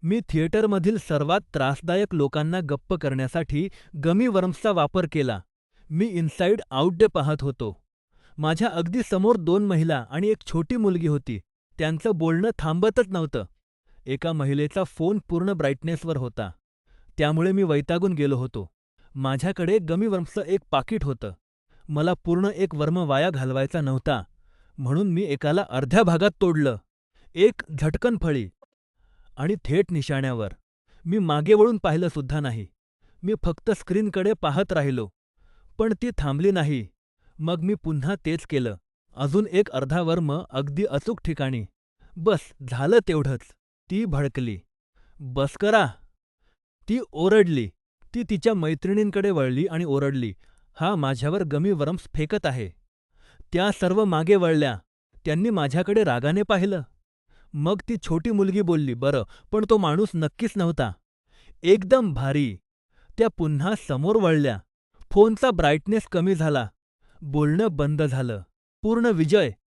मी थिएटरमधील सर्वात त्रासदायक लोकांना गप्प करण्यासाठी गमी वर्म्सचा वापर केला. मी इनसाइड आउट डे पाहत होतो. माझ्या अगदी समोर दोन महिला आणि एक छोटी मुलगी होती. त्यांचं बोलणं थांबतच नव्हतं. एका महिलेचा फोन पूर्ण ब्राईटनेसवर होता. त्यामुळे मी वैतागून गेलो होतो. माझ्याकडे गमी वर्म्सचं एक पाकीट होतं. मला पूर्ण एक वर्म वाया घालवायचा नव्हता, म्हणून मी एकाला अर्ध्या भागात तोडलं. एक झटकन फळी आणि थेट निशाण्यावर. मी मागे वळून पाहिलं सुद्धा नाही. मी फक्त स्क्रीनकडे पाहत राहिलो. पण ती थांबली नाही. मग मी पुन्हा तेच केलं. अजून एक अर्धा वर्म अगदी अचूक ठिकाणी. बस झालं तेवढंच. ती भडकली. "बस करा." ती ओरडली. ती तिच्या मैत्रिणींकडे वळली आणि ओरडली, "हा माझ्यावर गमी वर्म्स फेकत आहे." त्या सर्व मागे वळल्या. त्यांनी माझ्याकडे रागाने पाहिलं. मग ती छोटी मुलगी बोलली, "बरं, पण तो माणूस नक्कीच नव्हता." एकदम भारी. त्या पुन्हा समोर वळल्या. फोनचा ब्राईटनेस कमी झाला. बोलणं बंद झालं. पूर्ण विजय.